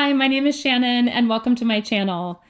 Hi, my name is Shannon and welcome to my channel.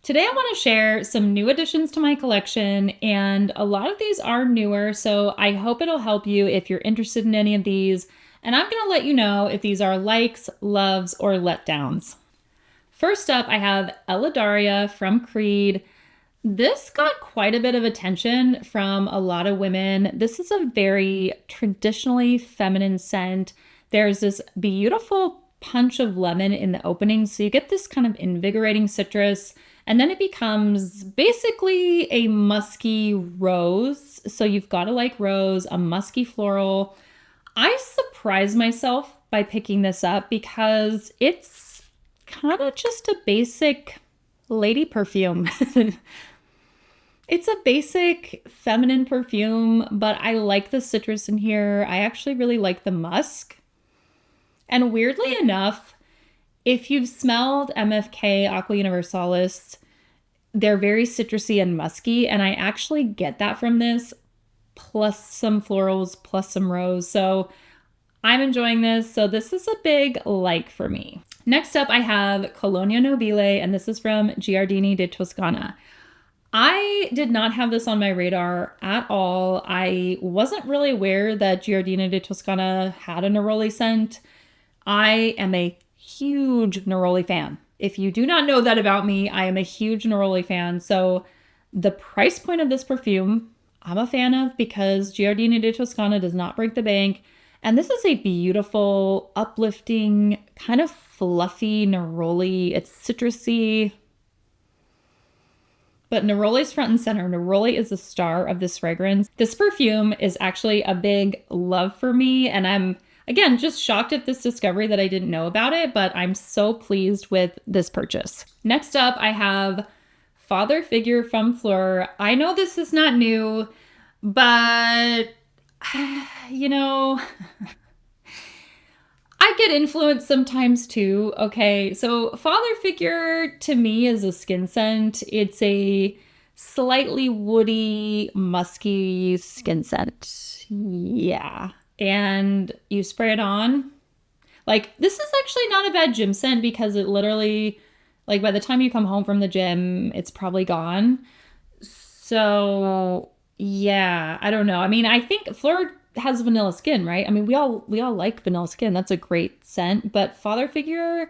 Today I want to share some new additions to my collection, and a lot of these are newer, so I hope it'll help you if you're interested in any of these, and I'm going to let you know if these are likes, loves, or letdowns. First up, I have Eladaria from Creed. This got quite a bit of attention from a lot of women. This is a very traditionally feminine scent. There's this beautiful punch of lemon in the opening, so you get this kind of invigorating citrus, and then it becomes basically a musky rose. So you've got to like rose, a musky floral. I surprised myself by picking this up because it's kind of just a basic lady perfume. It's a basic feminine perfume, but I like the citrus in here. I actually really like the musk. And weirdly enough, if you've smelled MFK Aqua Universalis, they're very citrusy and musky, and I actually get that from this, plus some florals, plus some rose. So I'm enjoying this. So this is a big like for me. Next up, I have Colonia Nobile, and this is from Giardini di Toscana. I did not have this on my radar at all. I wasn't really aware that Giardini di Toscana had a neroli scent. I am a huge neroli fan. If you do not know that about me, I am a huge neroli fan. So the price point of this perfume, I'm a fan of because Giardini di Toscana does not break the bank. And this is a beautiful, uplifting, kind of fluffy neroli. It's citrusy, but neroli's front and center. Neroli is the star of this fragrance. This perfume is actually a big love for me, and I'm again, just shocked at this discovery that I didn't know about it, but I'm so pleased with this purchase. Next up, I have Father Figure from Phlur. I know this is not new, but you know, I get influenced sometimes too. Okay, so Father Figure to me is a skin scent. It's a slightly woody, musky skin scent. Yeah. And you spray it on. Like, this is actually not a bad gym scent because it literally, like, by the time you come home from the gym, it's probably gone. So, yeah, I don't know. I mean, I think Phlur has vanilla skin, right? I mean, we all like vanilla skin. That's a great scent. But Father Figure,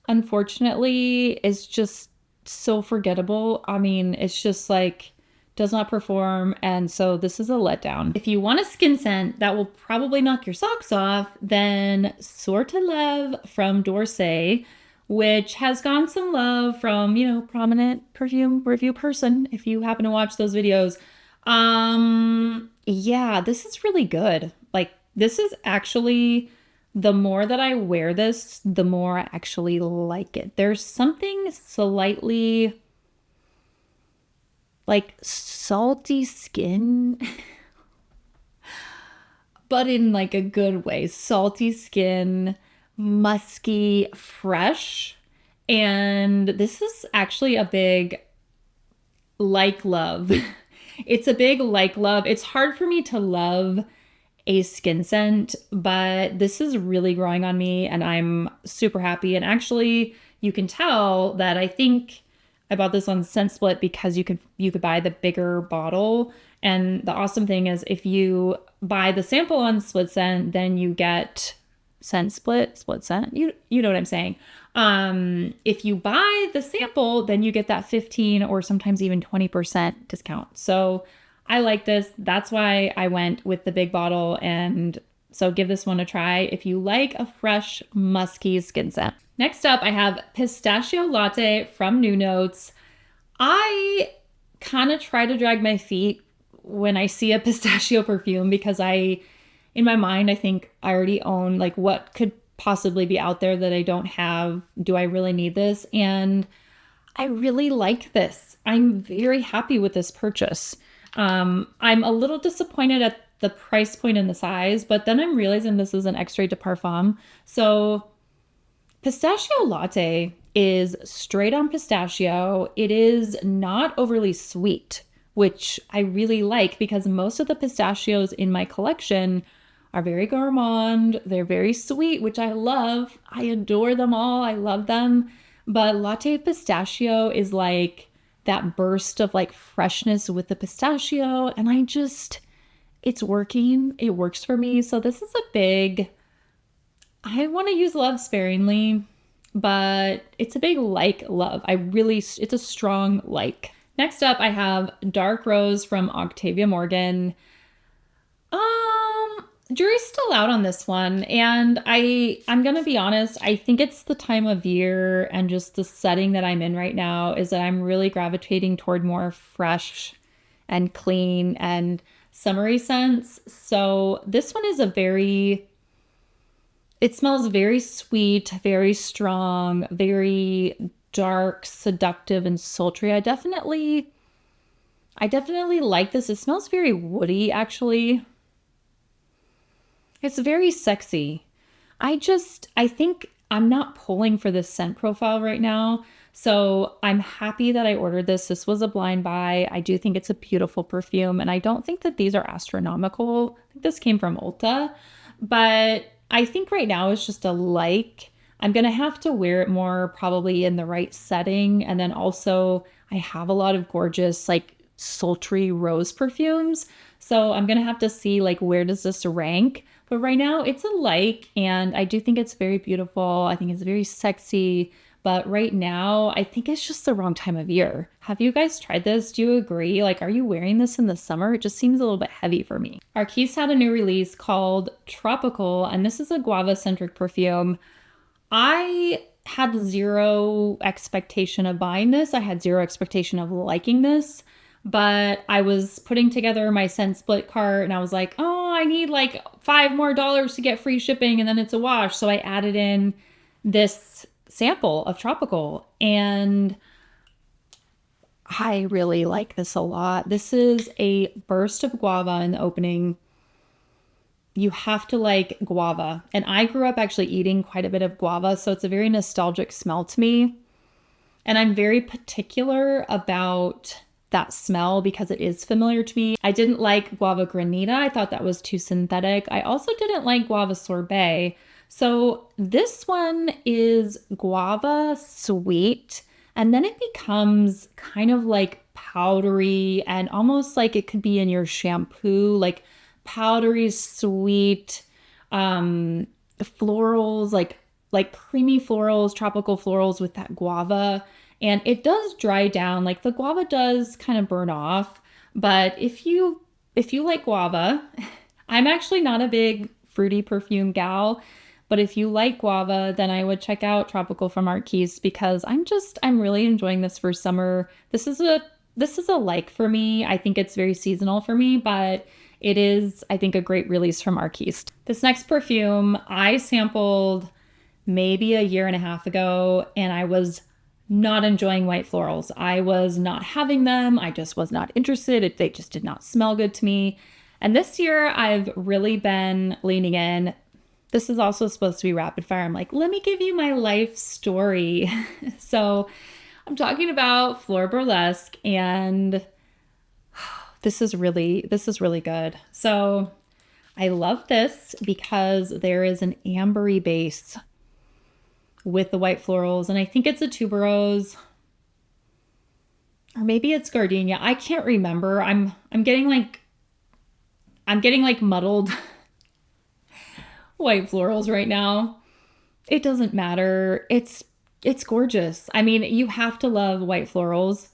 unfortunately, is just so forgettable. I mean, it's just like, does not perform, and so this is a letdown. If you want a skin scent that will probably knock your socks off, then Sur Tes Levres from D'Orsay, which has gotten some love from, you know, prominent perfume review person, if you happen to watch those videos. Yeah, this is really good. Like, this is actually, the more that I wear this, the more I actually like it. There's something slightly like salty skin, but in like a good way. Salty skin, musky, fresh. And this is actually a big like love. It's a big like love. It's hard for me to love a skin scent, but this is really growing on me and I'm super happy. And actually, you can tell that I think I bought this on Scent Split because you could buy the bigger bottle. And the awesome thing is if you buy the sample on Split Scent, then you get Scent Split Scent. You know what I'm saying. If you buy the sample, then you get that 15 or sometimes even 20% discount. So I like this. That's why I went with the big bottle. And so give this one a try if you like a fresh, musky skin scent. Next up, I have Pistachio Latte from New Notes. I kind of try to drag my feet when I see a pistachio perfume because in my mind, I think I already own, like, what could possibly be out there that I don't have? Do I really need this? And I really like this. I'm very happy with this purchase. I'm a little disappointed at the price point and the size, but then I'm realizing this is an extrait de parfum. So Pistachio Latte is straight on pistachio. It is not overly sweet, which I really like because most of the pistachios in my collection are very gourmand. They're very sweet, which I love. I adore them all. I love them. But Latte Pistachio is like that burst of like freshness with the pistachio. And it's working. It works for me. So this is a big, I want to use love sparingly, but it's a big like love. It's a strong like. Next up, I have Dark Rose from Octavia Morgan. Jury's still out on this one, and I'm gonna be honest, I think it's the time of year and just the setting that I'm in right now is that I'm really gravitating toward more fresh and clean and summery scents. So this one is it smells very sweet, very strong, very dark, seductive, and sultry. I definitely like this. It smells very woody, actually. It's very sexy. I think I'm not pulling for this scent profile right now. So I'm happy that I ordered this. This was a blind buy. I do think it's a beautiful perfume, and I don't think that these are astronomical. I think this came from Ulta, but I think right now it's just a like. I'm going to have to wear it more probably in the right setting. And then also I have a lot of gorgeous like sultry rose perfumes. So I'm going to have to see like where does this rank? But right now it's a like, and I do think it's very beautiful. I think it's very sexy. But right now, I think it's just the wrong time of year. Have you guys tried this? Do you agree? Like, are you wearing this in the summer? It just seems a little bit heavy for me. Arquiste had a new release called Tropical, and this is a guava-centric perfume. I had zero expectation of buying this. I had zero expectation of liking this, but I was putting together my scent split cart and I was like, oh, I need like $5 more to get free shipping and then it's a wash. So I added in this sample of Tropical and I really like this a lot. This is a burst of guava in the opening. You have to like guava. And I grew up actually eating quite a bit of guava, so it's a very nostalgic smell to me. And I'm very particular about that smell because it is familiar to me. I didn't like guava granita. I thought that was too synthetic. I also didn't like guava sorbet. So this one is guava sweet, and then it becomes kind of like powdery and almost like it could be in your shampoo, like powdery sweet florals, like creamy florals, tropical florals with that guava. And it does dry down, like the guava does kind of burn off. But if you like guava, I'm actually not a big fruity perfume gal, but if you like guava, then I would check out Tropical from Arquiste because I'm really enjoying this for summer. This is a like for me. I think it's very seasonal for me, but it is, I think, a great release from Arquiste. This next perfume I sampled maybe a year and a half ago, and I was not enjoying white florals. I was not having them. I just was not interested. They just did not smell good to me. And this year I've really been leaning in. This is also supposed to be rapid fire. I'm like, let me give you my life story. So I'm talking about Fleur Burlesque, and this is really good. So I love this because there is an ambery base with the white florals, and I think it's a tuberose, or maybe it's gardenia. I can't remember. I'm getting like muddled white florals right now. It doesn't matter. It's gorgeous. I mean, you have to love white florals.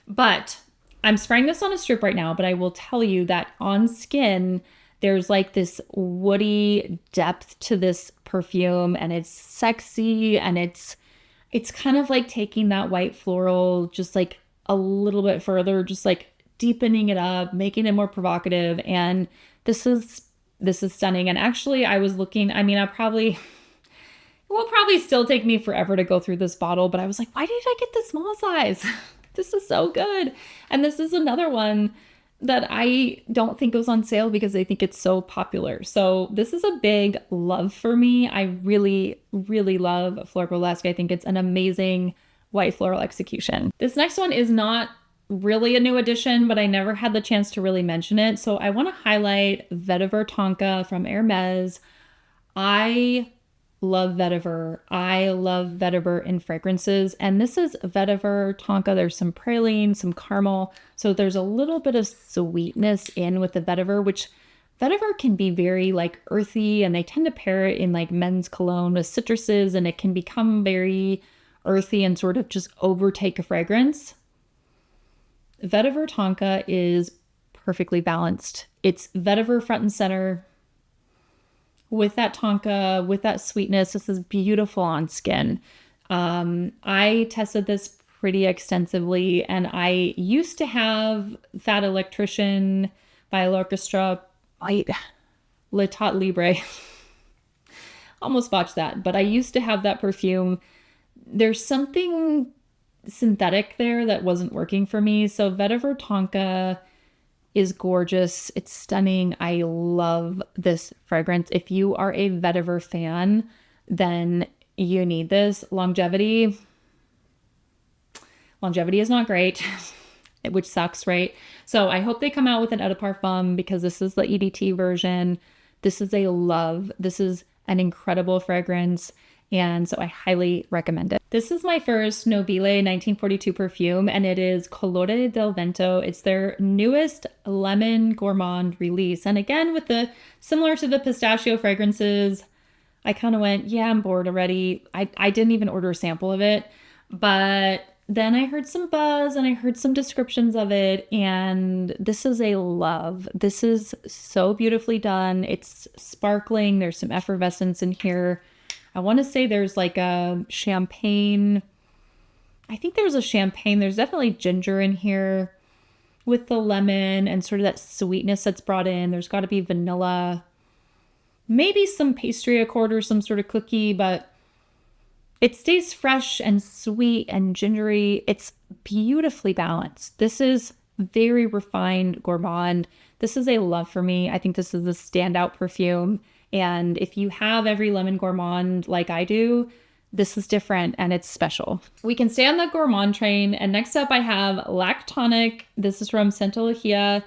But I'm spraying this on a strip right now, but I will tell you that on skin, there's like this woody depth to this perfume, and it's sexy, and it's kind of like taking that white floral just like a little bit further, just like deepening it up, making it more provocative. And this is stunning. And actually I was looking, I mean, it will probably still take me forever to go through this bottle, but I was like, why did I get the small size? This is so good. And this is another one that I don't think goes on sale because I think it's so popular. So this is a big love for me. I really, really love Fleur Burlesque. I think it's an amazing white floral execution. This next one is not really a new addition, but I never had the chance to really mention it. So I want to highlight Vetiver Tonka from Hermes. I love vetiver. I love vetiver in fragrances. And this is vetiver tonka. There's some praline, some caramel. So there's a little bit of sweetness in with the vetiver, which vetiver can be very like earthy, and they tend to pair it in like men's cologne with citruses, and it can become very earthy and sort of just overtake a fragrance. Vetiver Tonka is perfectly balanced. It's vetiver front and center with that tonka, with that sweetness. This is beautiful on skin. I tested this pretty extensively, and I used to have Fat Electrician by L'Orchestra, Latte Libre. Almost botched that, but I used to have that perfume. There's something synthetic there that wasn't working for me. So Vetiver Tonka is gorgeous. It's stunning. I love this fragrance. If you are a vetiver fan, then you need this. Longevity is not great, which sucks, right? So I hope they come out with an eau de parfum, because this is the EDT version. This is a love. This is an incredible fragrance. And so I highly recommend it. This is my first Nobile 1942 perfume, and it is Colore del Vento. It's their newest lemon gourmand release. And again, with the similar to the pistachio fragrances, I kind of went, yeah, I'm bored already. I didn't even order a sample of it, but then I heard some buzz and I heard some descriptions of it, and this is a love. This is so beautifully done. It's sparkling. There's some effervescence in here. I want to say there's like a champagne. I think there's a champagne. There's definitely ginger in here with the lemon and sort of that sweetness that's brought in. There's got to be vanilla, maybe some pastry accord or some sort of cookie, but it stays fresh and sweet and gingery. It's beautifully balanced. This is very refined gourmand. This is a love for me. I think this is a standout perfume. And if you have every lemon gourmand like I do, this is different and it's special. We can stay on the gourmand train. And next up I have Lac.ton.ic. This is from Scentologia.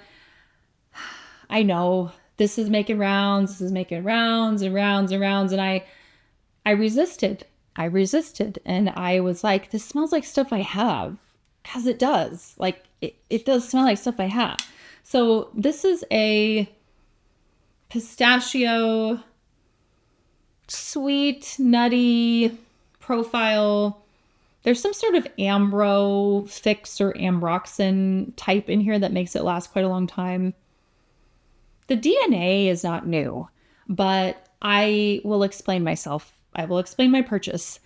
I know this is making rounds. This is making rounds and rounds and rounds. And I resisted. And I was like, this smells like stuff I have. Because it does. Like it does smell like stuff I have. So this is a pistachio, sweet, nutty profile. There's some sort of ambro fix or ambroxan type in here that makes it last quite a long time. The DNA is not new, but I will explain myself. I will explain my purchase.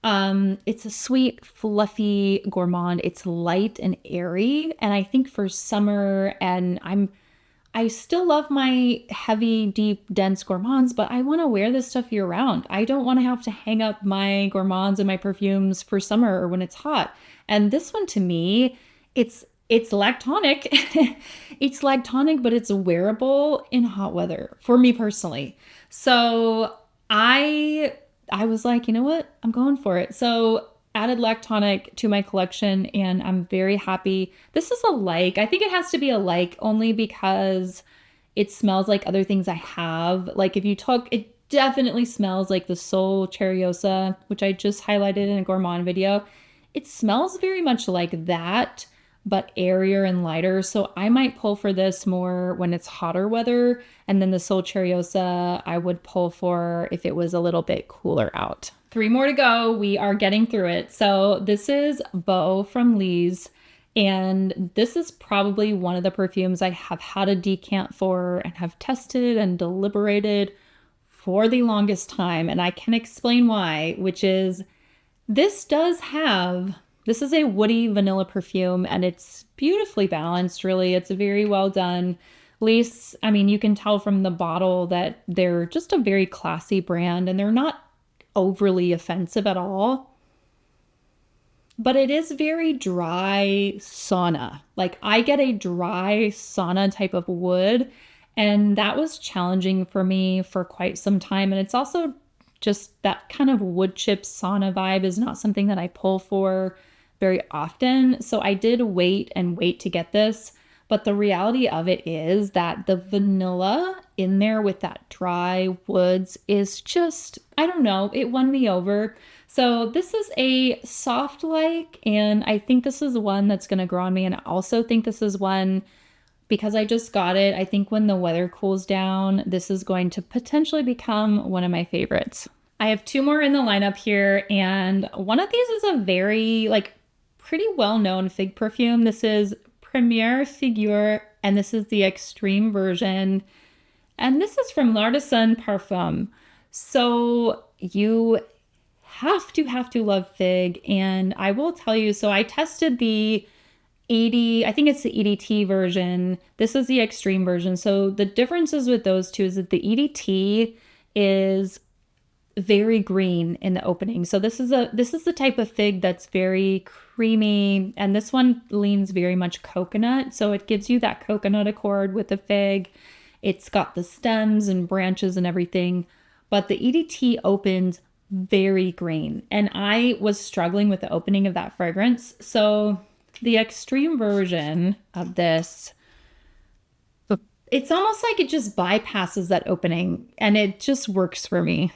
It's a sweet, fluffy gourmand. It's light and airy, and I think for summer, and I still love my heavy, deep, dense gourmands, but I want to wear this stuff year round. I don't want to have to hang up my gourmands and my perfumes for summer or when it's hot. And this one to me, it's Lac.ton.ic. It's Lac.ton.ic, but it's wearable in hot weather for me personally. So I was like, you know what? I'm going for it. So added Lac.ton.ic to my collection, and I'm very happy. This is a like. I think it has to be a like only because it smells like other things I have. Like if you took, it definitely smells like the Sol Cheriosa, which I just highlighted in a gourmand video. It smells very much like that, but airier and lighter. So I might pull for this more when it's hotter weather. And then the Sol Cheriosa I would pull for if it was a little bit cooler out. 3 more to go. We are getting through it. So this is Beau from Liis. And this is probably one of the perfumes I have had a decant for and have tested and deliberated for the longest time. And I can explain why, which is this is a woody vanilla perfume, and it's beautifully balanced, really. It's very well done. Liis, I mean, you can tell from the bottle that they're just a very classy brand, and they're not overly offensive at all. But it is very dry sauna. Like I get a dry sauna type of wood, and that was challenging for me for quite some time. And it's also just that kind of wood chip sauna vibe is not something that I pull for very often. So I did wait and wait to get this. But the reality of it is that the vanilla in there with that dry woods is just, I don't know, it won me over. So this is a soft like, and I think this is one that's going to grow on me. And I also think this is one, because I just got it, I think when the weather cools down, this is going to potentially become one of my favorites. I have two more in the lineup here, and one of these is a very, like, pretty well-known fig perfume. This is Premier Figuier, and this is the extreme version. And this is from L'Artisan Parfum. So you have to love fig. And I will tell you, so I tested the 80, I think it's the EDT version. This is the extreme version. So the differences with those two is that the EDT is very green in the opening. So this is the type of fig that's very creamy, and this one leans very much coconut. So it gives you that coconut accord with the fig. It's got the stems and branches and everything, but the EDT opens very green, and I was struggling with the opening of that fragrance. So the extreme version of this, it's almost like it just bypasses that opening, and it just works for me.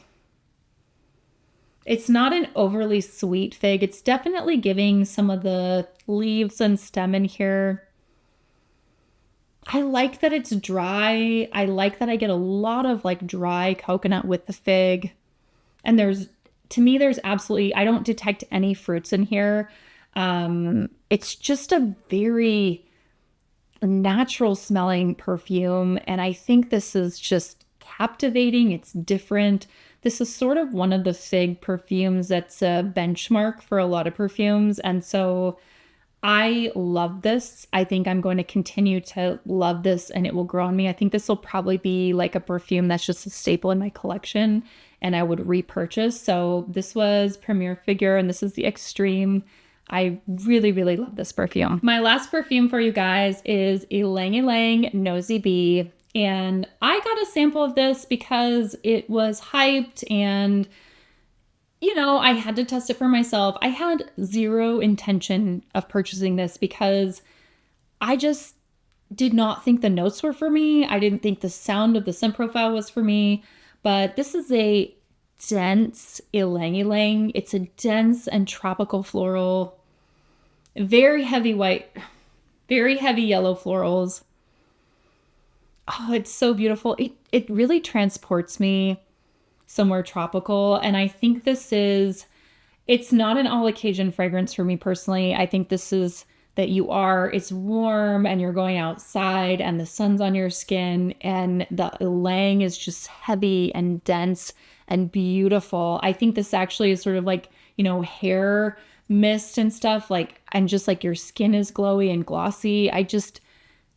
It's not an overly sweet fig. It's definitely giving some of the leaves and stem in here. I like that it's dry. I like that I get a lot of like dry coconut with the fig. And to me, there's absolutely, I don't detect any fruits in here. It's just a very natural smelling perfume. And I think this is just captivating. It's different. This is sort of one of the fig perfumes that's a benchmark for a lot of perfumes. And so I love this. I think I'm going to continue to love this, and it will grow on me. I think this will probably be like a perfume that's just a staple in my collection and I would repurchase. So this was Premier Figuier, and this is the Extreme. I really, really love this perfume. My last perfume for you guys is Ylang Nosy Bee. And I got a sample of this because it was hyped and, you know, I had to test it for myself. I had zero intention of purchasing this because I just did not think the notes were for me. I didn't think the sound of the scent profile was for me. But this is a dense Ylang. It's a dense and tropical floral, very heavy white, very heavy yellow florals. Oh, it's so beautiful. It really transports me somewhere tropical. And I think it's not an all occasion fragrance for me personally. I think this is it's warm and you're going outside and the sun's on your skin, and the Ylang is just heavy and dense and beautiful. I think this actually is sort of like, you know, hair mist and stuff, like, and just like your skin is glowy and glossy.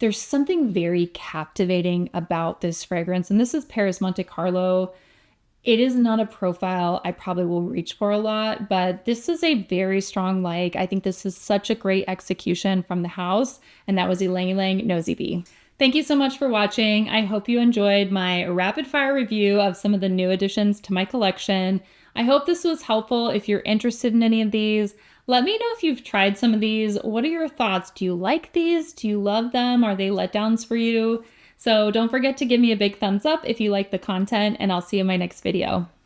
There's something very captivating about this fragrance. And this is Paris Monte Carlo. It is not a profile I probably will reach for a lot, but this is a very strong like. I think this is such a great execution from the house. And that was Ylang Nosy Bee. Thank you so much for watching. I hope you enjoyed my rapid fire review of some of the new additions to my collection. I hope this was helpful. If you're interested in any of these, let me know if you've tried some of these. What are your thoughts? Do you like these? Do you love them? Are they letdowns for you? So don't forget to give me a big thumbs up if you like the content, and I'll see you in my next video.